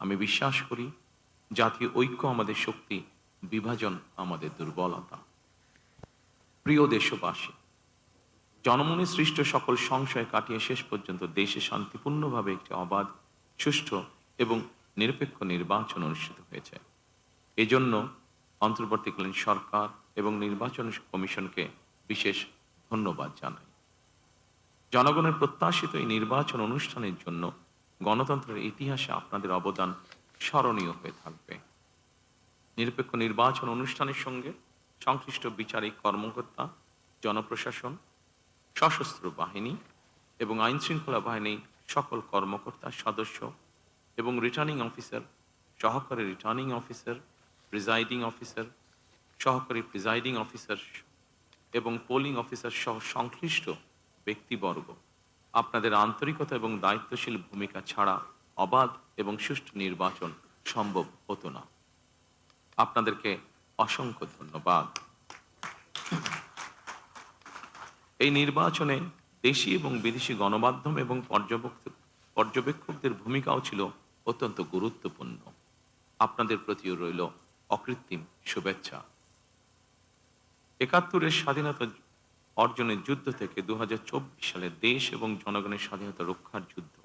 আমি বিশ্বাস করি জাতীয় ঐক্য আমাদের শক্তি, বিভাজন আমাদের দুর্বলতা। প্রিয় দেশবাসী, জনমনে সৃষ্ট সকল সংশয় কাটিয়ে শেষ পর্যন্ত দেশে শান্তিপূর্ণভাবে একটি অবাধ, সুষ্ঠু এবং নিরপেক্ষ নির্বাচন অনুষ্ঠিত হয়েছে। এজন্য অন্তর্বর্তীকালীন সরকার এবং নির্বাচন কমিশনকে বিশেষ ধন্যবাদ জানাই। জনগণের প্রত্যাশিত এই নির্বাচন অনুষ্ঠানের জন্য গণতন্ত্রের ইতিহাসে আপনাদের অবদান স্মরণীয় হয়ে থাকবে। নিরপেক্ষ নির্বাচন অনুষ্ঠানের সঙ্গে সংশ্লিষ্ট বিচারিক কর্মকর্তা, জনপ্রশাসন, সশস্ত্র বাহিনী এবং আইন শৃঙ্খলা বাহিনীর সকল কর্মকর্তা, সদস্য এবং রিটার্নিং অফিসার, সহকারী রিটার্নিং অফিসার, প্রিজাইডিং অফিসার, সহকারী প্রিজাইডিং অফিসার এবং পোলিং অফিসার সহ সংশ্লিষ্ট ব্যক্তিবর্গ, আপনাদের আন্তরিকতা এবং দায়িত্বশীল ভূমিকা ছাড়া অবাধ এবং সুষ্ঠু নির্বাচন সম্ভব হতো না। আপনাদেরকে অসংখ্য ধন্যবাদ। এই নির্বাচনে দেশি এবং বিদেশি গণমাধ্যম এবং পর্যবেক্ষকদের ভূমিকাও ছিল অত্যন্ত গুরুত্বপূর্ণ। আপনাদের প্রতিও রইল অকৃত্রিম শুভেচ্ছা। ৭১-এর স্বাধীনতা অর্জনের যুদ্ধ থেকে ২০২৪ সালে দেশ এবং জনগণের স্বাধীনতা রক্ষার যুদ্ধ,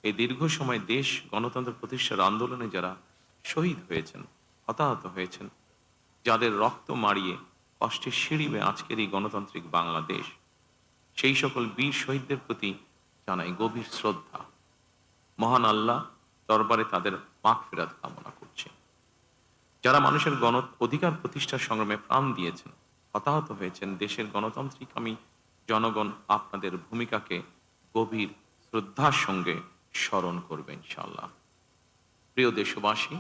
এই দীর্ঘ সময় দেশ গণতন্ত্র প্রতিষ্ঠার আন্দোলনে যারা শহীদ হয়েছেন, হতাহত হয়েছেন, যাদের রক্ত মাড়িয়ে কষ্টের সিঁড়ি বেয়ে আজকের এই গণতান্ত্রিক বাংলাদেশ, সেই সকল বীর শহীদদের প্রতি জানাই গভীর শ্রদ্ধা। মহান আল্লাহ দরবারে তাদের মাগফিরাত কামনা করছে। যারা মানুষের অধিকার প্রতিষ্ঠার সংগ্রামে প্রাণ দিয়েছেন, হতাহত হয়েছেন, দেশের গণতান্ত্রিক আমি জনগণ আপনাদের ভূমিকাকে গভীর শ্রদ্ধার সঙ্গে স্মরণ করবে ইনশাআল্লাহ। প্রিয় দেশবাসী,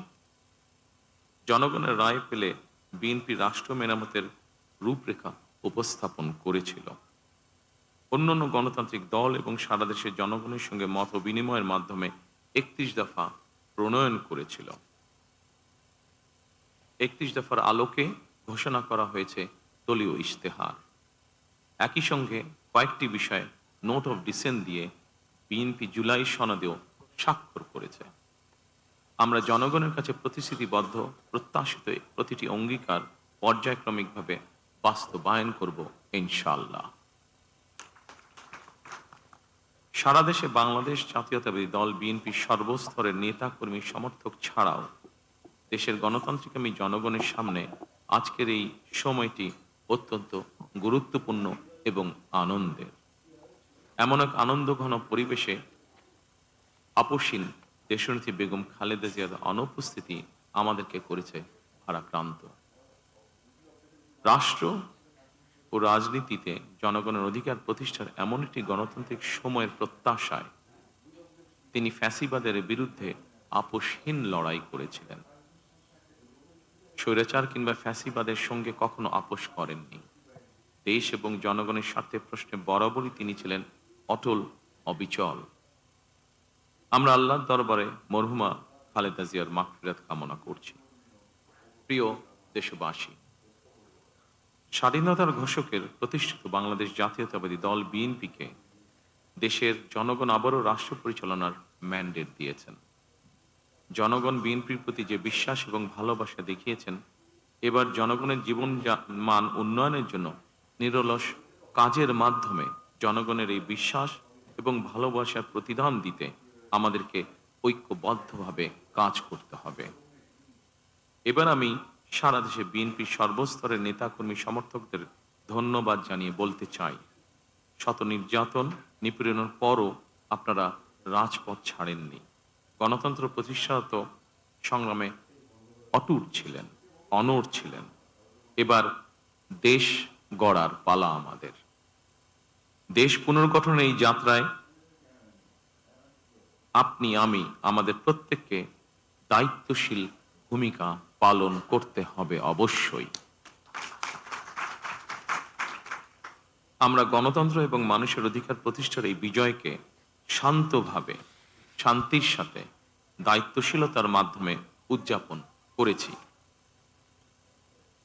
জনগণের রায় পেলে বিএনপি রাষ্ট্র মেরামতের রূপরেখা উপস্থাপন করেছিল। অন্যান্য গণতান্ত্রিক দল এবং সারা দেশের জনগণের সঙ্গে মত বিনিময়ের মাধ্যমে ৩১ দফা প্রণয়ন করেছিল। ৩১ দফার আলোকে ঘোষণা করা হয়েছে দলীয় ইশতেহার। একই সঙ্গে কয়েকটি বিষয়ে নোট অফ ডিসেন্ট দিয়ে বিএনপি জুলাই সনদেও স্বাক্ষর করেছে। আমরা জনগণের কাছে প্রতিশ্রুতিবদ্ধ, প্রত্যাশিত প্রতিটি অঙ্গীকার পর্যায়ক্রমিকভাবে বাস্তবায়ন করব ইনশাআল্লাহ। সারা দেশে বাংলাদেশ জাতীয়তাবাদী দল বিএনপির সর্বস্তরের নেতা কর্মী সমর্থক ছাড়াও দেশের গণতান্ত্রিকামী জনগণের সামনে আজকের এই সময়টি অত্যন্ত গুরুত্বপূর্ণ এবং আনন্দের। এমন এক আনন্দঘন পরিবেশে আপসীন দেশনেত্রী বেগম খালেদা জিয়ার অনুপস্থিতি আমাদেরকে করেছে ভারাক্রান্ত। রাষ্ট্র ও রাজনীতিতে জনগণের অধিকার প্রতিষ্ঠার এমন একটি গণতান্ত্রিক সময়ের প্রত্যাশায় তিনি ফ্যাসিবাদের বিরুদ্ধে আপোষহীন লড়াই করেছিলেন। স্বৈরাচার কিংবা ফ্যাসিবাদের সঙ্গে কখনো আপোষ করেননি। দেশ এবং জনগণের স্বার্থে প্রশ্নে বরাবরই তিনি ছিলেন অটল, অবিচল। আমরা আল্লাহর দরবারে মরহুমা খালেদা জিয়ার মাগফিরাত কামনা করছি। প্রিয় দেশবাসী, স্বাধীনতার ঘোষকের প্রতিষ্ঠিত বাংলাদেশ জাতীয়তাবাদী দল বিএনপিকে দেশের জনগণ আবারও রাষ্ট্র পরিচালনার ম্যান্ডেট দিয়েছেন। জনগণ বিএনপির প্রতি যে বিশ্বাস এবং ভালোবাসা দেখিয়েছেন, এবার জনগণের জীবন মান উন্নয়নের জন্য নিরলস কাজের মাধ্যমে জনগণের এই বিশ্বাস এবং ভালোবাসার প্রতিদান দিতে আমাদেরকে ঐক্যবদ্ধভাবে কাজ করতে হবে। এবার আমি সারা দেশে বিএনপির সর্বস্তরের নেতাকর্মী সমর্থকদের ধন্যবাদ জানিয়ে বলতে চাই, শত নির্যাতন নিপীড়নের পরও আপনারা রাজপথ ছাড়েননি। গণতন্ত্র প্রতিষ্ঠাত সংগ্রামে অটুট ছিলেন, অনড় ছিলেন। এবার দেশ গড়ার পালা আমাদের। দেশ পুনর্গঠনের এই যাত্রায় আপনি, আমি, আমাদের প্রত্যেককে দায়িত্বশীল ভূমিকা পালন করতে হবে অবশ্যই। আমরা গণতন্ত্র এবং মানুষের অধিকার প্রতিষ্ঠার এই বিজয়কে শান্তভাবে, শান্তির সাথে, দায়িত্বশীলতার মাধ্যমে উদযাপন করেছি।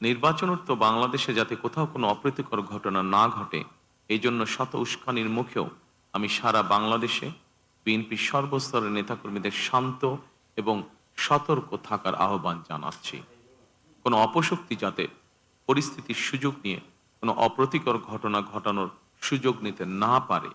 নির্বাচনোত্ত বাংলাদেশে যাতে কোথাও কোনো অপ্রীতিকর ঘটনা না ঘটে, এই জন্য শত উস্কানির মুখেও আমি সারা বাংলাদেশে বিএনপির সর্বস্তরের নেতাকর্মীদের শান্ত এবং সতর্ক থাকার আহ্বান জানাচ্ছি। কোনো অপশক্তি যাতে পরিস্থিতির সুযোগ নিয়ে কোনো অপ্রীতিকর ঘটনা ঘটানোর সুযোগ নিতে না পারে,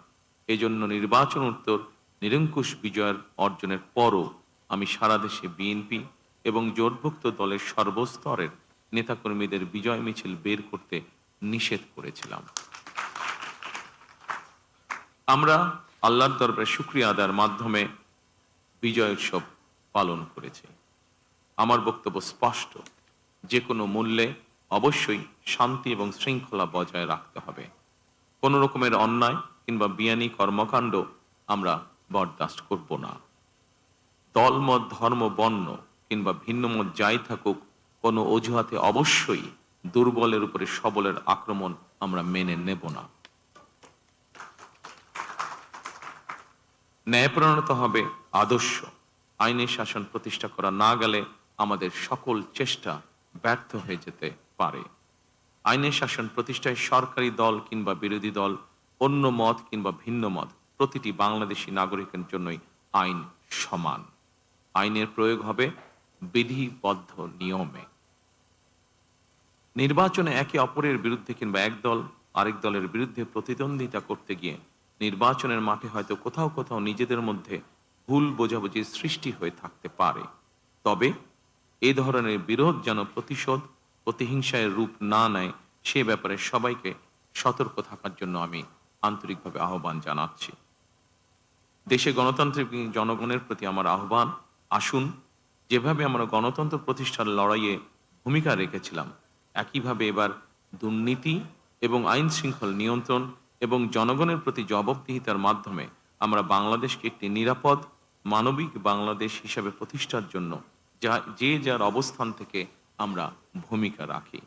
এজন্য নির্বাচন উত্তর নিরঙ্কুশ বিজয়ের অর্জনের পরও আমি সারা দেশে বিএনপি এবং জোটভুক্ত দলের সর্বস্তরের নেতাকর্মীদের বিজয় মিছিল বের করতে নিষেধ করেছিলাম। আমরা আল্লাহর দরবারে শুকরিয়া আদায়ের মাধ্যমে বিজয় উৎসব পালন করেছি। আমার বক্তব্য স্পষ্ট, যে কোনো মূল্যে অবশ্যই শান্তি এবং শৃঙ্খলা বজায় রাখতে হবে। কোনো রকমের অন্যায় কিংবা বিয়ানি কর্মকাণ্ড আমরা বরদাস্ত করব না। দলমত, ধর্ম, বর্ণ কিংবা ভিন্ন মত যাই থাকুক, কোনো অজুহাতে অবশ্যই দুর্বলের উপরে সবলের আক্রমণ আমরা মেনে নেব না। ন্যায়পরায়ণতা হবে আদর্শ। আইনের শাসন প্রতিষ্ঠা করা না গেলে আমাদের সকল চেষ্টা ব্যর্থ হয়ে যেতে পারে। আইনের শাসন প্রতিষ্ঠায় সরকারি দল কিংবা বিরোধী দল, অন্য মত কিংবা ভিন্ন মত, প্রতিটি বাংলাদেশী নাগরিকের জন্যই আইন সমান। আইনের প্রয়োগ হবে বিধিবদ্ধ নিয়মে। নির্বাচনে একে অপরের বিরুদ্ধে কিংবা এক দল আরেক দলের বিরুদ্ধে প্রতিদ্বন্দ্বিতা করতে গিয়ে নির্বাচনের মাঠে হয়তো কোথাও কোথাও নিজেদের মধ্যে ভুল বোঝাবুঝির সৃষ্টি হয়ে থাকতে পারে। তবে এই ধরনের বিরোধ যেন প্রতিশোধ, প্রতিহিংসায় রূপ না নেয়, সে ব্যাপারে সবাইকে সতর্ক থাকার জন্য আমি আন্তরিকভাবে আহ্বান জানাচ্ছি। দেশে গণতান্ত্রিক জনগণের প্রতি আমার আহ্বান, আসুন যেভাবে আমরা গণতন্ত্র প্রতিষ্ঠার লড়াইয়ে ভূমিকা রেখেছিলাম, একইভাবে এবার দুর্নীতি এবং আইন শৃঙ্খলা নিয়ন্ত্রণ এবং জনগণের প্রতি জবাবদিহিতার মাধ্যমে আমরা বাংলাদেশকে একটি নিরাপদ মানবিক বাংলাদেশ হিসাবে প্রতিষ্ঠার জন্য যে যার অবস্থান থেকে আমরা ভূমিকা রাখি।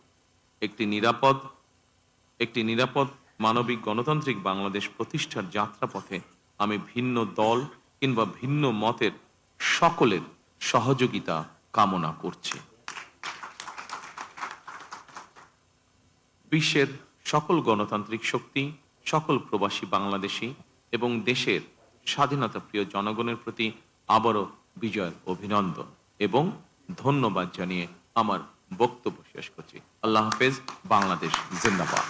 একটি নিরাপদ মানবিক গণতান্ত্রিক বাংলাদেশ প্রতিষ্ঠার যাত্রাপথে আমি ভিন্ন দল কিংবা ভিন্ন মতের সকলের সহযোগিতা কামনা করছি। বিশ্বের সকল গণতান্ত্রিক শক্তি, সকল প্রবাসী বাংলাদেশী এবং দেশের স্বাধীনতা প্রিয় জনগণের প্রতি আবারও বিজয়ের অভিনন্দন এবং ধন্যবাদ জানিয়ে আমার বক্তব্য শেষ করছি। আল্লাহ হাফেজ। বাংলাদেশ জিন্দাবাদ।